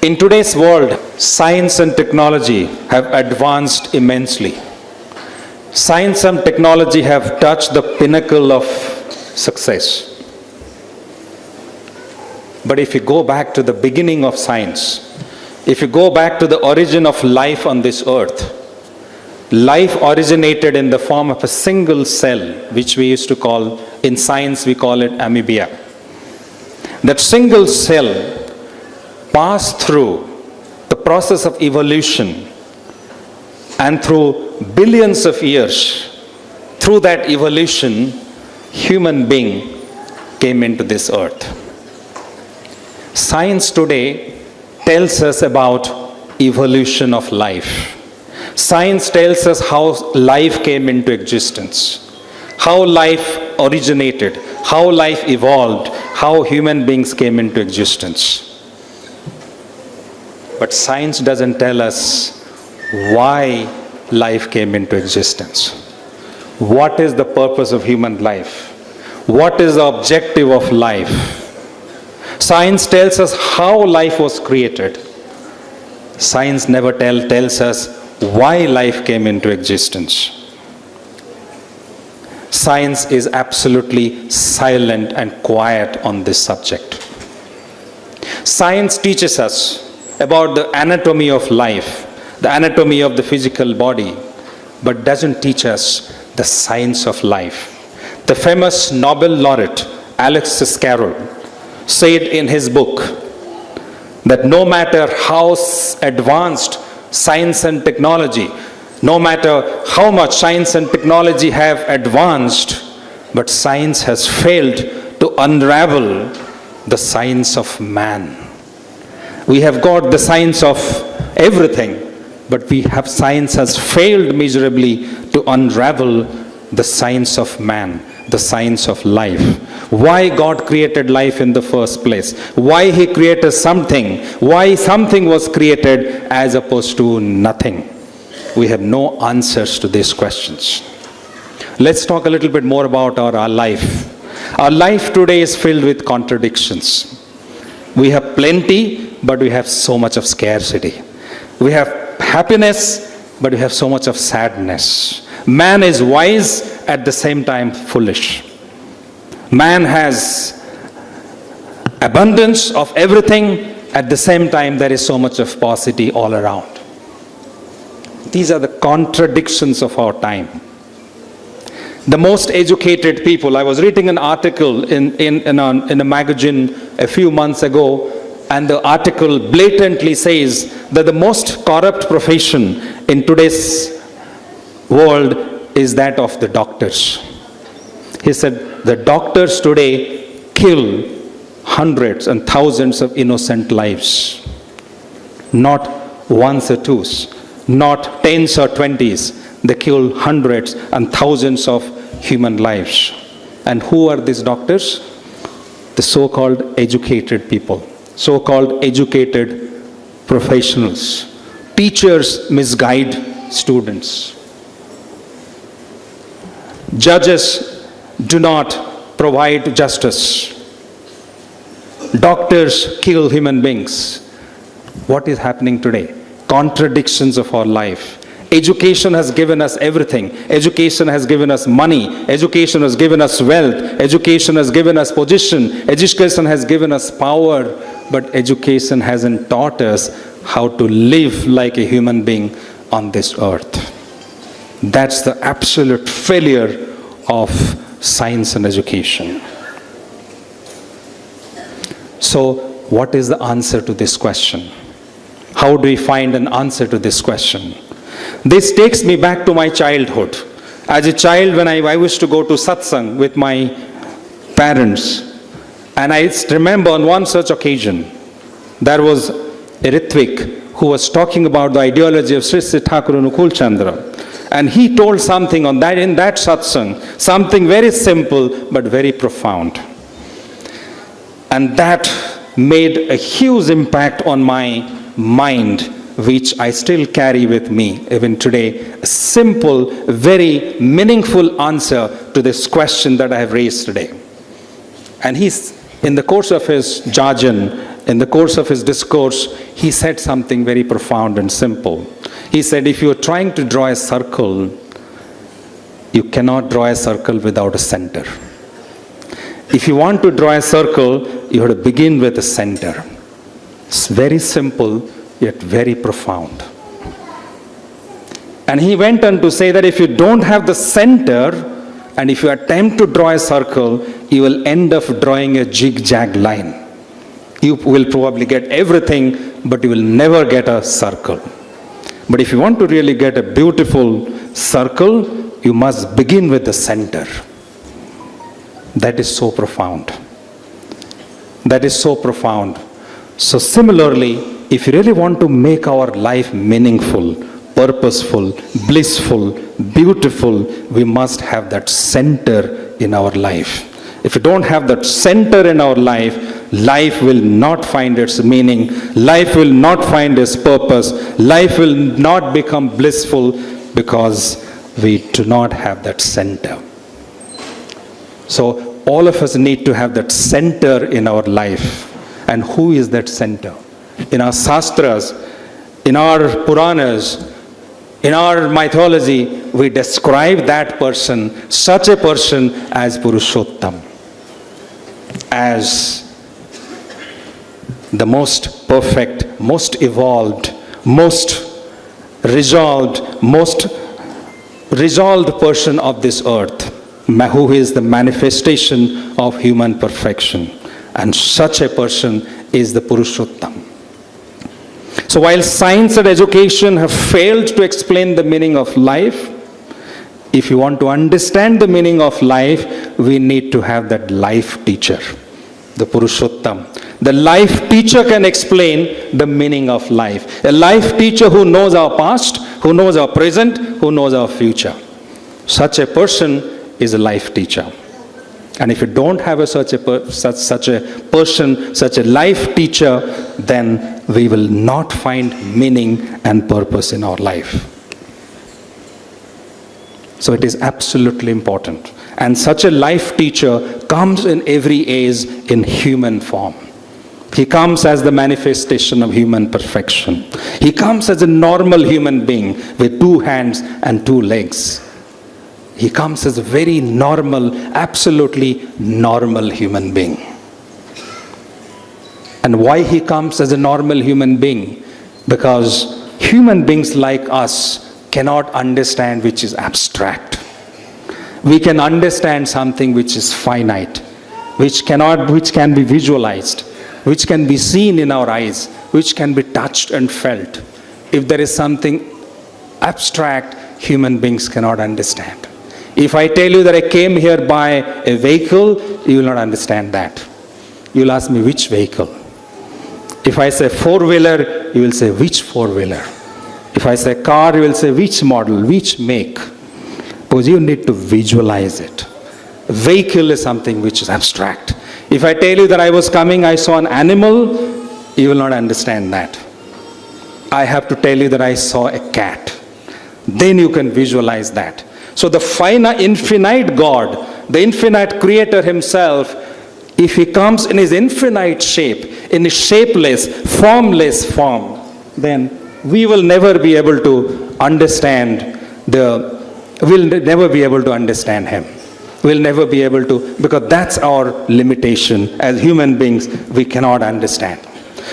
In today's world, science and technology have advanced immensely. Science and technology have touched the pinnacle of success. But if you go back to the beginning of science, if you go back to the origin of life on this earth, life originated in the form of a single cell, which we used to call, in science we call it amoeba. That single cell passed through the process of evolution, and through billions of years, through that evolution, human being came into this earth. Science today tells us about evolution of life. Science tells us how life came into existence, how life originated, how life evolved, how human beings came into existence. But science doesn't tell us why life came into existence. What is the purpose of human life? What is the objective of life? Science tells us how life was created. Science never tells us why life came into existence. Science is absolutely silent and quiet on this subject. Science teaches us about the anatomy of life, the anatomy of the physical body, but doesn't teach us the science of life. The famous Nobel laureate Alexis Carrel said in his book that no matter how advanced science and technology, no matter how much science and technology have advanced, but science has failed to unravel the science of man. We have got the science of everything, but science has failed miserably to unravel the science of man, the science of life. Why God created life in the first place? Why He created something? Why something was created as opposed to nothing? We have no answers to these questions. Let's talk a little bit more about our life. Our life today is filled with contradictions. We have plenty, but we have so much of scarcity. We have happiness, but we have so much of sadness. Man is wise, at the same time foolish. Man has abundance of everything, at the same time there is so much of paucity all around. These are the contradictions of our time. The most educated people, I was reading an article in a magazine a few months ago, and the article blatantly says that the most corrupt profession in today's world is that of the doctors. He said the doctors today kill hundreds and thousands of innocent lives. Not ones or twos, not tens or twenties. They kill hundreds and thousands of human lives. And who are these doctors? The so-called educated people, so-called educated professionals. Teachers misguide students. Judges do not provide justice. Doctors kill human beings. What is happening today? Contradictions of our life. Education has given us everything. Education has given us money. Education has given us wealth. Education has given us position. Education has given us power. But education hasn't taught us how to live like a human being on this earth. That's the absolute failure of science and education. So, what is the answer to this question? How do we find an answer to this question? This takes me back to my childhood. As a child, when I used to go to satsang with my parents, and I remember on one such occasion, there was a Ritvik who was talking about the ideology of Sri Sri Thakur Anukul Chandra. And he told something in that satsang, something very simple but very profound. And that made a huge impact on my mind, which I still carry with me even today. A simple, very meaningful answer to this question that I have raised today. And in the course of his jargon, in the course of his discourse, he said something very profound and simple. He said, if you are trying to draw a circle, you cannot draw a circle without a center. If you want to draw a circle, you have to begin with a center. It's very simple, yet very profound. And he went on to say that if you don't have the center, and if you attempt to draw a circle, you will end up drawing a zigzag line. You will probably get everything, but you will never get a circle. But if you want to really get a beautiful circle, you must begin with the center. That is so profound. That is so profound. So similarly, if you really want to make our life meaningful, purposeful, blissful, beautiful, we must have that center in our life. If we don't have that center in our life, life will not find its meaning, life will not find its purpose, life will not become blissful because we do not have that center. So all of us need to have that center in our life. And who is that center? In our Shastras, in our Puranas, in our mythology, we describe that person, such a person, as Purushottam, as the most perfect, most evolved, most resolved person of this earth, who is the manifestation of human perfection. And such a person is the Purushottam. So while science and education have failed to explain the meaning of life, if you want to understand the meaning of life, we need to have that life teacher, the Purushottam. The life teacher can explain the meaning of life. A life teacher who knows our past, who knows our present, who knows our future. Such a person is a life teacher. And if you don't have such a person, such a life teacher, then we will not find meaning and purpose in our life. So it is absolutely important. And such a life teacher comes in every age in human form. He comes as the manifestation of human perfection. He comes as a normal human being with 2 hands and 2 legs. He comes as a very normal, absolutely normal human being. And why he comes as a normal human being? Because human beings like us cannot understand which is abstract. We can understand something which is finite, which can be visualized, which can be seen in our eyes, which can be touched and felt. If there is something abstract, human beings cannot understand. If I tell you that I came here by a vehicle, you will not understand that. You will ask me which vehicle. If I say 4-wheeler, you will say which 4-wheeler. If I say car, you will say which model, which make. Because you need to visualize it. Vehicle is something which is abstract. If I tell you that I was coming, I saw an animal, you will not understand that. I have to tell you that I saw a cat. Then you can visualize that. So the infinite God, the infinite creator himself, if he comes in his infinite shape, in his shapeless, formless form, then we will never be able to understand him. We'll never be able to, because that's our limitation. As human beings, we cannot understand.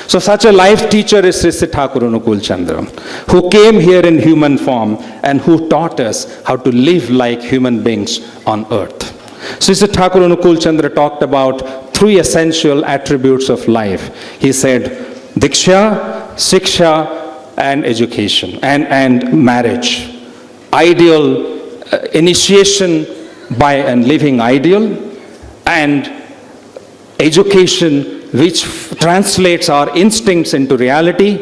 So such a life teacher is Sri Sri Thakur Anukul Chandra, who came here in human form and who taught us how to live like human beings on earth. Sri Sri Thakur Anukul Chandra talked about 3 essential attributes of life. He said, Diksha, Siksha, and education, and marriage. Ideal initiation by a living ideal, and education which translates our instincts into reality,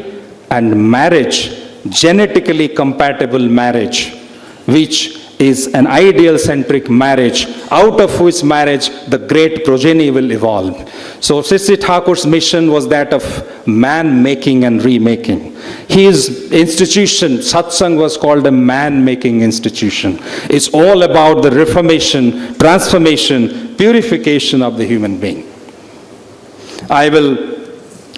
and marriage, genetically compatible marriage, which is an ideal-centric marriage, out of which marriage the great progeny will evolve. So Sri Sri Thakur's mission was that of man-making and remaking. His institution, Satsang, was called a man-making institution. It's all about the reformation, transformation, purification of the human being. I will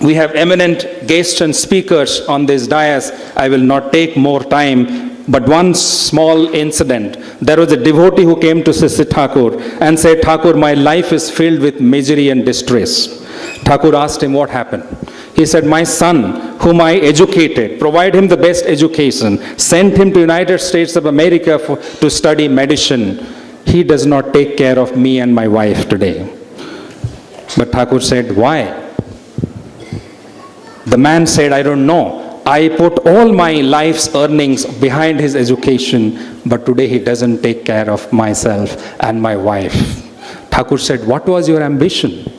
We have eminent guests and speakers on this dais. I will not take more time. But one small incident. There was a devotee who came to Sri Thakur and said, Thakur, my life is filled with misery and distress. Thakur asked him what happened. He said, my son, whom I educated, provide him the best education, sent him to United States of America to study medicine. He does not take care of me and my wife today. But Thakur said, why? The man said, I don't know. I put all my life's earnings behind his education, but today he doesn't take care of myself and my wife. Thakur said, what was your ambition?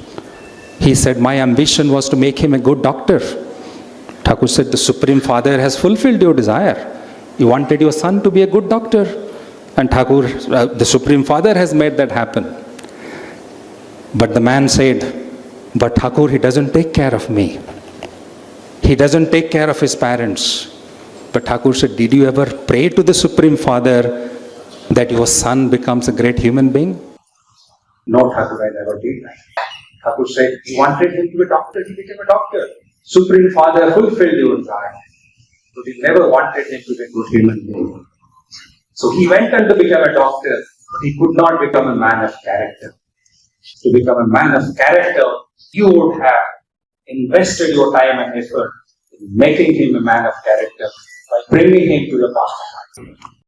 He said, my ambition was to make him a good doctor. Thakur said, the Supreme Father has fulfilled your desire. You wanted your son to be a good doctor. And Thakur, the Supreme Father has made that happen. But the man said, but Thakur, he doesn't take care of me. He doesn't take care of his parents. But Thakur said, did you ever pray to the Supreme Father that your son becomes a great human being? No, Thakur, I never did that. Thakur said, you wanted him to be a doctor, he became a doctor. Supreme Father fulfilled your desire. But you never wanted him to be a good human being. So he went on to become a doctor, but he could not become a man of character. To become a man of character, you would have invested your time and effort in making him a man of character by bringing him to the path of life.